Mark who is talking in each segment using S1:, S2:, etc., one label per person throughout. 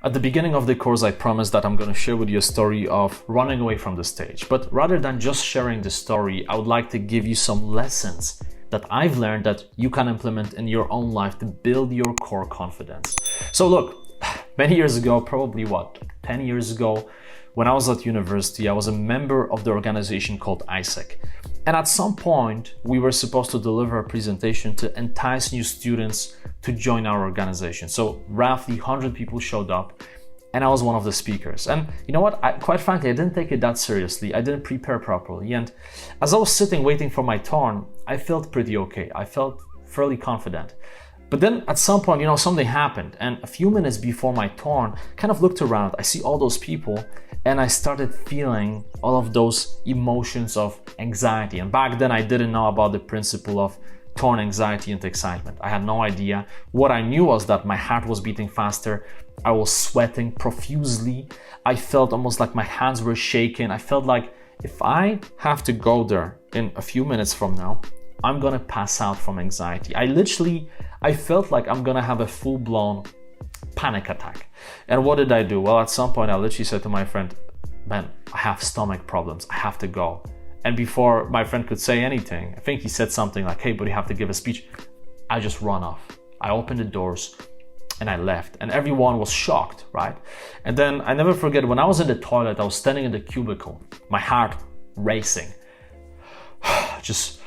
S1: At the beginning of the course, I promised that I'm going to share with you a story of running away from the stage. But rather than just sharing the story, I would like to give you some lessons that I've learned that you can implement in your own life to build your core confidence. So look, many years ago, probably 10 years ago, when I was at university, I was a member of the organization called ISEC. And at some point, we were supposed to deliver a presentation to entice new students to join our organization. So roughly 100 people showed up, and I was one of the speakers. And you know what? Quite frankly, I didn't take it that seriously. I didn't prepare properly. And as I was sitting waiting for my turn, I felt pretty okay. I felt fairly confident. But then at some point, something happened. And a few minutes before my turn, kind of looked around. I see all those people, and I started feeling all of those emotions of anxiety. And back then, I didn't know about the principle of turn anxiety into excitement. I had no idea. What I knew was that my heart was beating faster. I was sweating profusely. I felt almost like my hands were shaking. I felt like if I have to go there in a few minutes from now, I'm gonna pass out from anxiety. I felt like I'm gonna have a full-blown panic attack. And what did I do? Well, at some point, I literally said to my friend, man, I have stomach problems. I have to go. And before my friend could say anything, I think he said something like, hey, but you have to give a speech. I just run off. I opened the doors and I left. And everyone was shocked, right? And then I never forget, when I was in the toilet, I was standing in the cubicle, my heart racing, just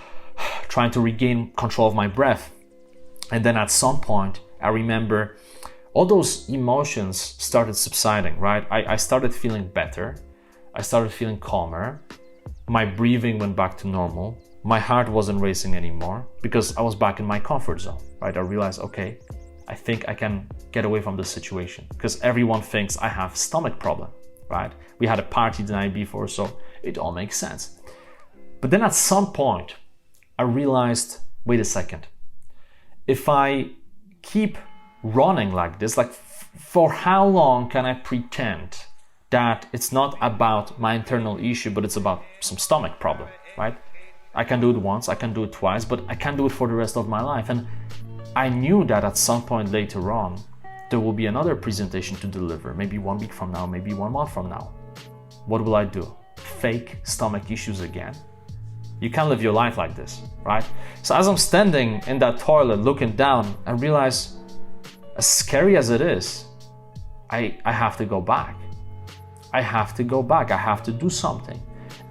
S1: trying to regain control of my breath. And then at some point, I remember all those emotions started subsiding, right? I started feeling better. I started feeling calmer. My breathing went back to normal. My heart wasn't racing anymore because I was back in my comfort zone, right? I realized, okay, I think I can get away from this situation because everyone thinks I have stomach problem, right? We had a party the night before, so it all makes sense. But then at some point, I realized, wait a second. If I keep running like this, for how long can I pretend that it's not about my internal issue, but it's about some stomach problem, right? I can do it once, I can do it twice, but I can't do it for the rest of my life. And I knew that at some point later on, there will be another presentation to deliver, maybe 1 week from now, maybe 1 month from now. What will I do? Fake stomach issues again? You can't live your life like this, right? So as I'm standing in that toilet looking down, I realize, as scary as it is, I have to go back. I have to go back. I have to do something.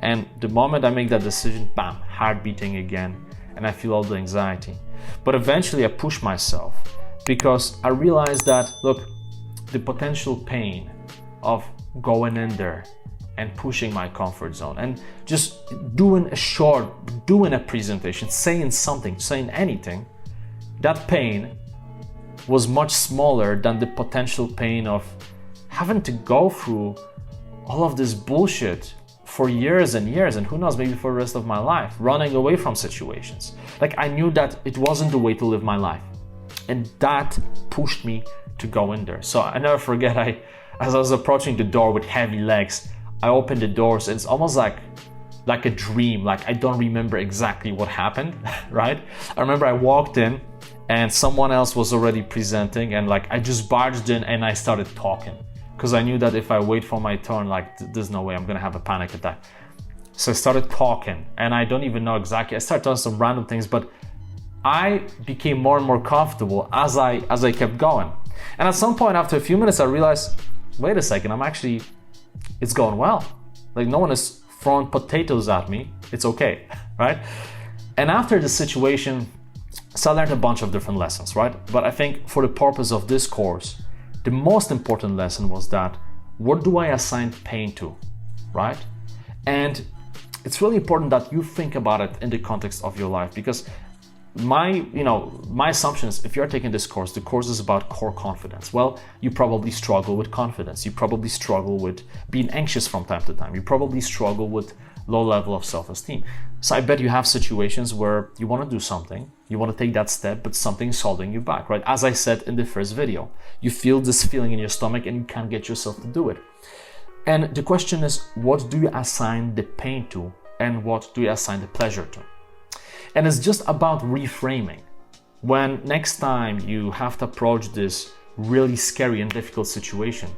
S1: And the moment I make that decision, bam, heart beating again, and I feel all the anxiety. But eventually I push myself because I realized that, look, the potential pain of going in there and pushing my comfort zone and just doing a presentation, saying something, saying anything, that pain was much smaller than the potential pain of having to go through all of this bullshit for years and years, and who knows, maybe for the rest of my life, running away from situations. I knew that it wasn't the way to live my life. And that pushed me to go in there. So I never forget, as I was approaching the door with heavy legs, I opened the doors, and it's almost like a dream. I don't remember exactly what happened, right? I remember I walked in and someone else was already presenting, and I just barged in and I started talking because I knew that if I wait for my turn, there's no way I'm gonna have a panic attack. So I started talking, and I don't even know exactly. I started talking some random things, but I became more and more comfortable as I kept going. And at some point, after a few minutes, I realized, wait a second, it's going well. No one is throwing potatoes at me. It's okay, right? And after the situation, so I learned a bunch of different lessons, right? But I think for the purpose of this course, the most important lesson was that, what do I assign pain to, right? And it's really important that you think about it in the context of your life, because my assumption is, if you're taking this course, the course is about core confidence. Well, you probably struggle with confidence. You probably struggle with being anxious from time to time. You probably struggle with low level of self-esteem. So I bet you have situations where you want to do something, you want to take that step, but something is holding you back, right? As I said in the first video, you feel this feeling in your stomach and you can't get yourself to do it. And the question is, what do you assign the pain to, and what do you assign the pleasure to? And it's just about reframing. When next time you have to approach this really scary and difficult situation.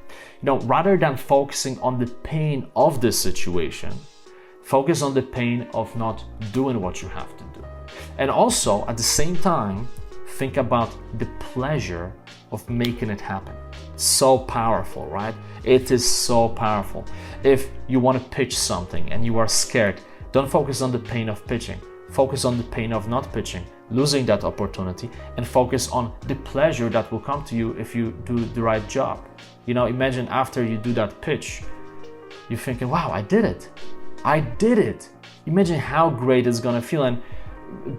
S1: Rather than focusing on the pain of this situation, focus on the pain of not doing what you have to do. And also, at the same time, think about the pleasure of making it happen. So powerful, right? It is so powerful. If you want to pitch something and you are scared, don't focus on the pain of pitching. Focus on the pain of not pitching, losing that opportunity, and focus on the pleasure that will come to you if you do the right job. Imagine after you do that pitch, you're thinking, wow, I did it. I did it. Imagine how great it's gonna feel. And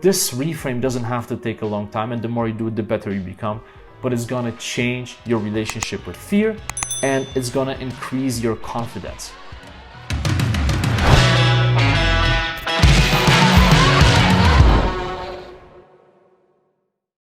S1: this reframe doesn't have to take a long time, and the more you do it, the better you become. But it's gonna change your relationship with fear, and it's gonna increase your confidence.